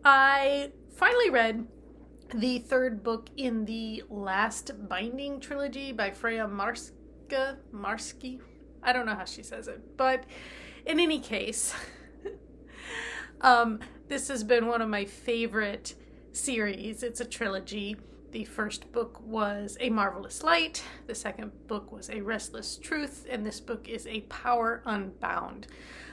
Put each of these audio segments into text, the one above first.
I finally read the third book in the Last Binding trilogy by Freya Marske. I don't know how she says it, but in any case, this has been one of my favorite series. It's a trilogy. The first book was A Marvelous Light, the second book was A Restless Truth, and this book is A Power Unbound.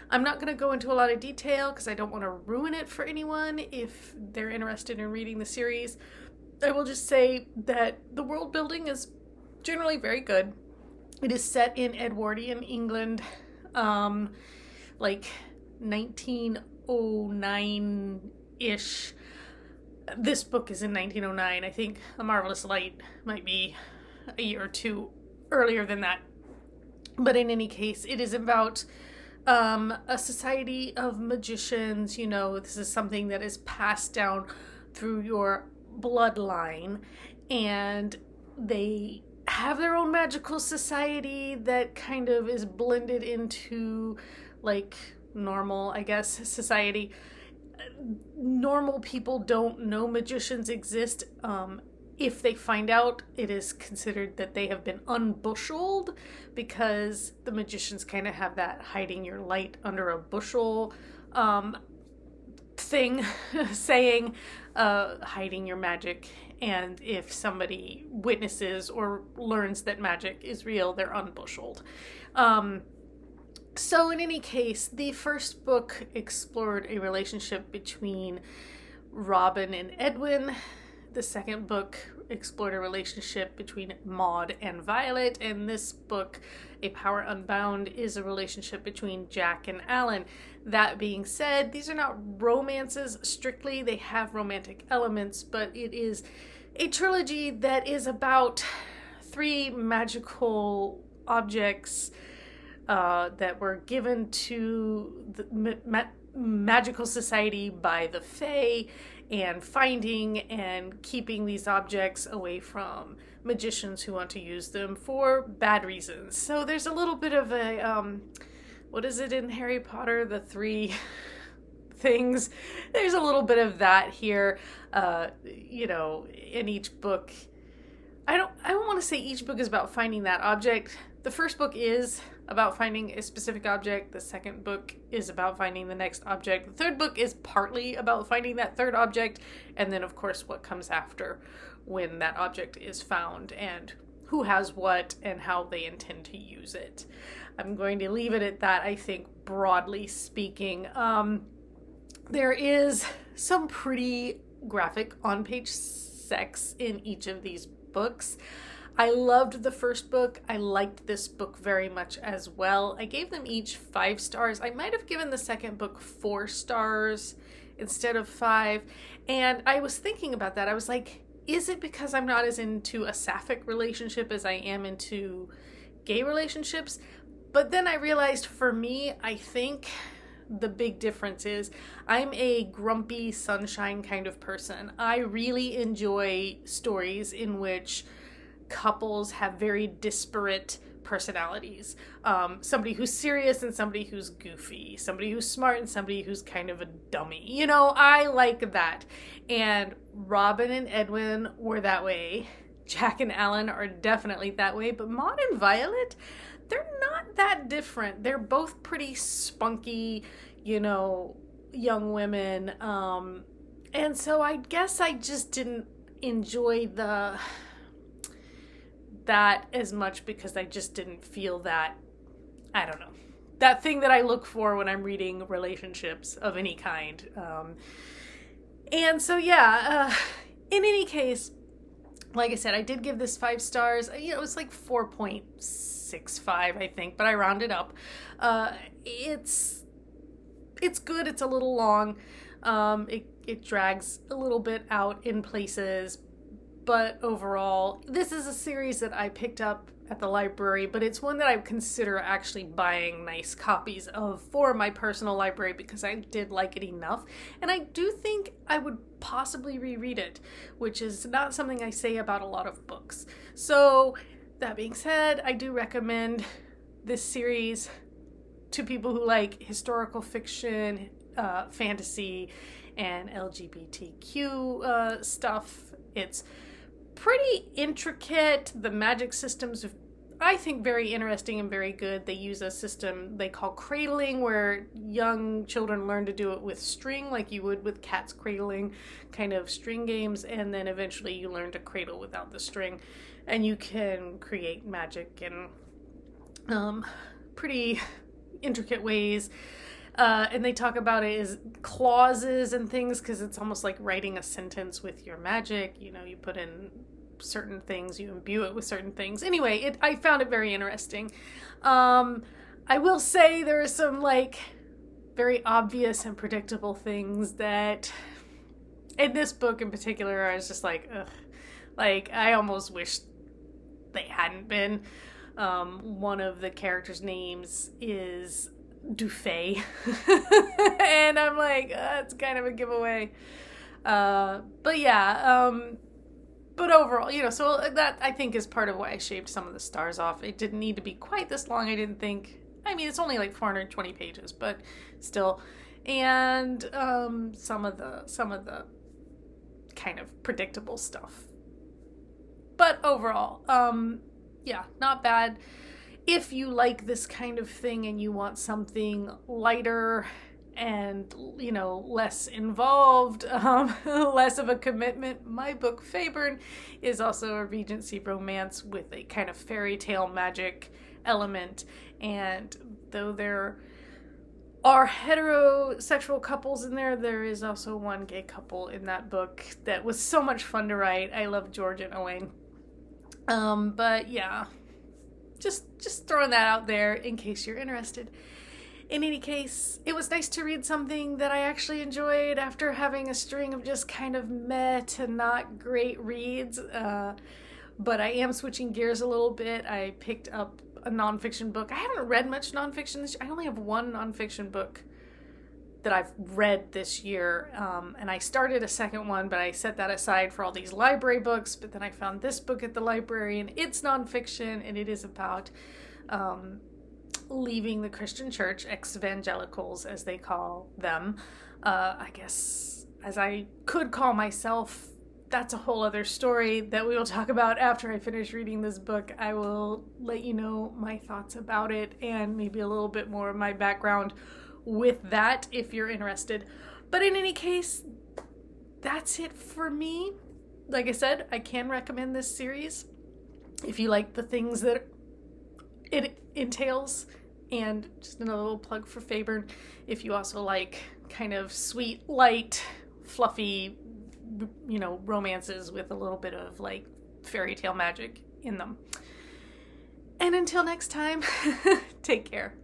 I'm not going to go into a lot of detail because I don't want to ruin it for anyone if they're interested in reading the series. I will just say that the world building is generally very good. It is set in Edwardian England, like 1909-ish. This book is in 1909. I think A Marvelous Light might be a year or two earlier than that. But in any case, it is about a society of magicians. You know, this is something that is passed down through your bloodline, and they have their own magical society that kind of is blended into like normal, I guess, society. Normal people don't know magicians exist. If they find out, it is considered that they have been unbushelled, because the magicians kind of have that hiding your light under a bushel thing, saying, hiding your magic. And if somebody witnesses or learns that magic is real, they're unbushelled. So in any case, the first book explored a relationship between Robin and Edwin. The second book explored a relationship between Maud and Violet. And this book, A Power Unbound, is a relationship between Jack and Alan. That being said, these are not romances strictly. They have romantic elements, but it is a trilogy that is about three magical objects that were given to the magical society by the Fae, and finding and keeping these objects away from magicians who want to use them for bad reasons. So there's a little bit of a, what is it in Harry Potter? The three things. There's a little bit of that here, you know, in each book. I don't want to say each book is about finding that object. The first book is about finding a specific object. The second book is about finding the next object. The third book is partly about finding that third object. And then, of course, what comes after when that object is found, and who has what and how they intend to use it. I'm going to leave it at that, I think, broadly speaking. There is some pretty graphic on-page sex in each of these books. I loved the first book. I liked this book very much as well. I gave them each 5 stars. I might have given the second book 4 stars instead of 5. And I was thinking about that. I was like, is it because I'm not as into a sapphic relationship as I am into gay relationships? But then I realized, for me, I think the big difference is I'm a grumpy sunshine kind of person. I really enjoy stories in which couples have very disparate personalities. Somebody who's serious and somebody who's goofy. Somebody who's smart and somebody who's kind of a dummy. You know, I like that. And Robin and Edwin were that way. Jack and Alan are definitely that way. But Maud and Violet, they're not that different. They're both pretty spunky, you know, young women. And so I guess I just didn't enjoy that as much, because I just didn't feel that, I don't know, that thing that I look for when I'm reading relationships of any kind. And so, yeah, in any case, like I said, I did give this 5 stars. You know, it was like 4.65, I think, but I rounded up. It's good. It's a little long. It drags a little bit out in places. But overall, this is a series that I picked up at the library, but it's one that I consider actually buying nice copies of for my personal library, because I did like it enough. And I do think I would possibly reread it, which is not something I say about a lot of books. So that being said, I do recommend this series to people who like historical fiction, fantasy, and LGBTQ stuff. It's pretty intricate. The magic systems, I think, very interesting and very good. They use a system they call cradling, where young children learn to do it with string, like you would with cats cradling, kind of string games, and then eventually you learn to cradle without the string, and you can create magic in pretty intricate ways. And they talk about it as clauses and things, because it's almost like writing a sentence with your magic. You know, you put in certain things, you imbue it with certain things. Anyway, I found it very interesting. I will say there are some like very obvious and predictable things that in this book in particular, I was just like, ugh. Like, I almost wish they hadn't been. One of the characters' names is Dufay. And I'm like, it's kind of a giveaway. But yeah, but overall, you know, so that I think is part of why I shaved some of the stars off. It didn't need to be quite this long, I didn't think. I mean, it's only like 420 pages, but still. And some of the kind of predictable stuff. But overall, yeah, not bad. If you like this kind of thing and you want something lighter and, you know, less involved, less of a commitment, my book Feyburn is also a Regency romance with a kind of fairy tale magic element. And though there are heterosexual couples in there, there is also one gay couple in that book that was so much fun to write. I love George and Owain. But yeah, just throwing that out there in case you're interested. In any case, it was nice to read something that I actually enjoyed after having a string of just kind of meh to not great reads. But I am switching gears a little bit. I picked up a nonfiction book. I haven't read much nonfiction this year. I only have one nonfiction book that I've read this year. And I started a second one, but I set that aside for all these library books. But then I found this book at the library, and it's nonfiction, and it is about leaving the Christian church, ex-evangelicals as they call them. I guess as I could call myself. That's a whole other story that we will talk about after I finish reading this book. I will let you know my thoughts about it and maybe a little bit more of my background with that if you're interested. But in any case, that's it for me. Like I said, I can recommend this series if you like the things that it entails. And just another little plug for Feyburn, if you also like kind of sweet, light, fluffy, you know, romances with a little bit of like fairy tale magic in them. And until next time, take care.